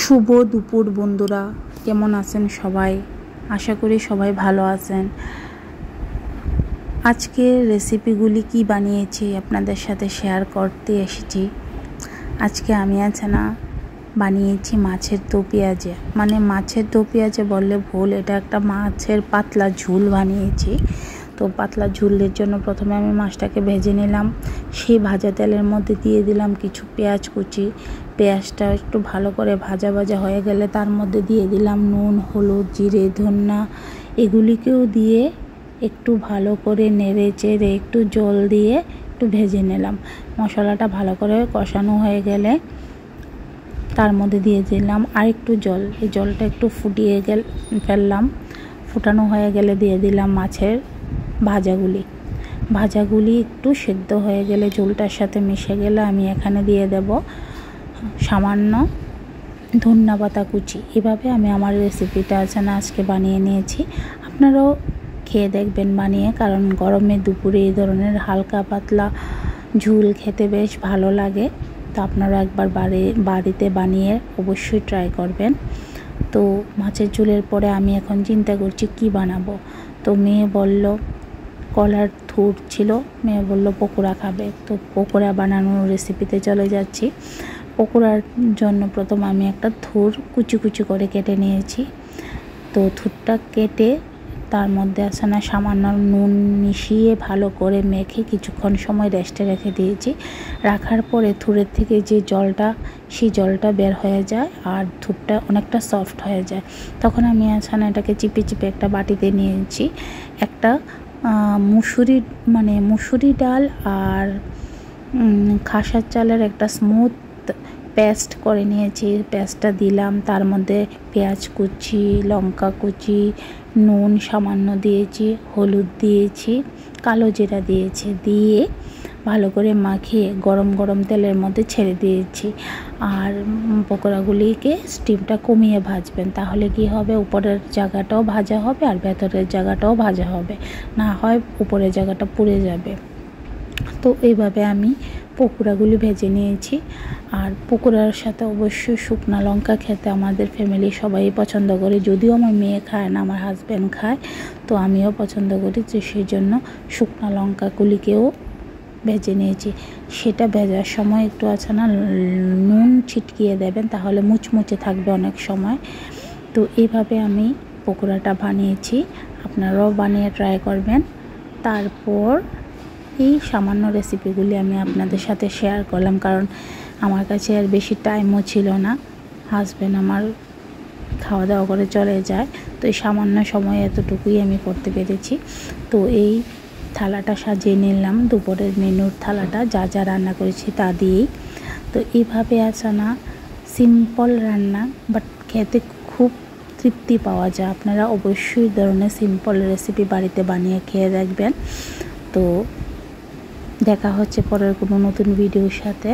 শুভ দুপুর বন্ধুরা, কেমন আছেন সবাই? আশা করি সবাই ভালো আছেন। আজকে রেসিপিগুলি কি বানিয়েছি আপনাদের সাথে শেয়ার করতে এসেছি। আজকে আমি বানিয়েছি মাছের দো পেঁয়াজে, মানে মাছের দো পেঁয়াজে বললে ভুল, এটা একটা মাছের পাতলা ঝোল বানিয়েছি। তো পাতলা ঝোলের জন্য প্রথমে আমি মাছটাকে ভেজে নিলাম। সেই ভাজা তেলের মধ্যে দিয়ে দিলাম কিছু পেঁয়াজ কুচি। পেঁয়াজটা একটু ভালো করে ভাজা ভাজা হয়ে গেলে তার মধ্যে দিয়ে দিলাম নুন, হলুদ, জিরে, ধনিয়া, এগুলিকেও দিয়ে একটু ভালো করে নেড়ে চেড়ে একটু জল দিয়ে একটু ভেজে নিলাম। মশলাটা ভালো করে কষানো হয়ে গেলে তার মধ্যে দিয়ে দিলাম আর একটু জল। এই জলটা একটু ফুটিয়ে ফেললাম। ফুটানো হয়ে গেলে দিয়ে দিলাম মাছের ভাজাগুলি একটু সেদ্ধ হয়ে গেলে ঝোলটার সাথে মিশে গেলে আমি এখানে দিয়ে দেব সামান্য ধনিয়া পাতা কুচি। এভাবে আমি আমার রেসিপিটা আজকে বানিয়ে নিয়েছি। আপনারাও খেয়ে দেখবেন বানিয়ে, কারণ গরমে দুপুরে এই ধরনের হালকা পাতলা ঝোল খেতে বেশ ভালো লাগে। তো আপনারা একবার বাড়িতে বানিয়ে অবশ্যই ট্রাই করবেন। তো মাছের ঝোলের পরে আমি এখন চিন্তা করছি কি বানাবো। তো মেয়ে বলল, কলার থুর ছিল, মেয়ে বলল পকোড়া খাবে। তো পকোড়া বানানোর রেসিপিতে চলে যাচ্ছি। পকোড়ার জন্য প্রথম আমি একটা থুর কুচি কুচি করে কেটে নিয়েছি। তো থুরটা কেটে তার মধ্যে সামান্য নুন মিশিয়ে ভালো করে মেখে কিছুক্ষণ সময় রেস্টে রেখে দিয়েছি। রাখার পরে থুরের থেকে যে জলটা, সেই জলটা বের হয়ে যায় আর থুরটা অনেকটা সফট হয়ে যায়। তখন আমি এটাকে চিপে চিপে একটা বাটিতে নিয়েছি। একটা মুসুরি ডাল আর খাসার চালের একটা স্মুথ পেস্ট করে নিয়েছি। পেস্টটা দিলাম, তার মধ্যে পেঁয়াজ কুচি, লঙ্কা কুচি, নুন সামান্য দিয়েছি, হলুদ দিয়েছি, কালো জিরা দিয়েছি, দিয়ে ভালো করে মাখিয়ে গরম গরম তেলের মধ্যে ছেড়ে দিয়েছি। আর পকোড়াগুলিকে স্টিমটা কমিয়ে ভাজবেন, তাহলে কি হবে, উপরের জায়গাটাও ভাজা হবে আর ভেতরের জায়গাটাও ভাজা হবে, না হয় উপরের জায়গাটা পুড়ে যাবে। তো এইভাবে আমি পকোড়াগুলি ভেজে নিয়েছি। আর পকোড়ার সাথে অবশ্যই শুকনো লঙ্কা খেতে আমাদের ফ্যামিলি সবাই পছন্দ করে। যদিও আমার মেয়ে খায় না, আমার হাজব্যান্ড খায়, তো আমিও পছন্দ করি, যে সেই জন্য শুকনো লঙ্কাগুলিকেও ভেজে নিয়েছি। সেটা ভেজার সময় একটু নুন ছিটকিয়ে দেবেন, তাহলে মুচমুচে থাকবে অনেক সময়। তো এইভাবে আমি পকোড়াটা বানিয়েছি, আপনারাও বানিয়ে ট্রাই করবেন। তারপর এই সামান্য রেসিপিগুলি আমি আপনাদের সাথে শেয়ার করলাম, কারণ আমার কাছে আর বেশি টাইমও ছিল না। হাজব্যান্ড আমার খাওয়া দাওয়া করে চলে যায়, তো এই সামান্য সময় এতটুকুই আমি করতে পেরেছি। তো এই থালাটা সাজিয়ে নিলাম, দুপুরের মেনুর থালাটা যা যা রান্না করেছি তা দিয়েই। তো এইভাবে সিম্পল রান্না, বাট খেতে খুব তৃপ্তি পাওয়া যায়। আপনারা অবশ্যই ধরনের সিম্পল রেসিপি বাড়িতে বানিয়ে খেয়ে দেখবেন। তো দেখা হচ্ছে পরের কোনো নতুন ভিডিওর সাথে।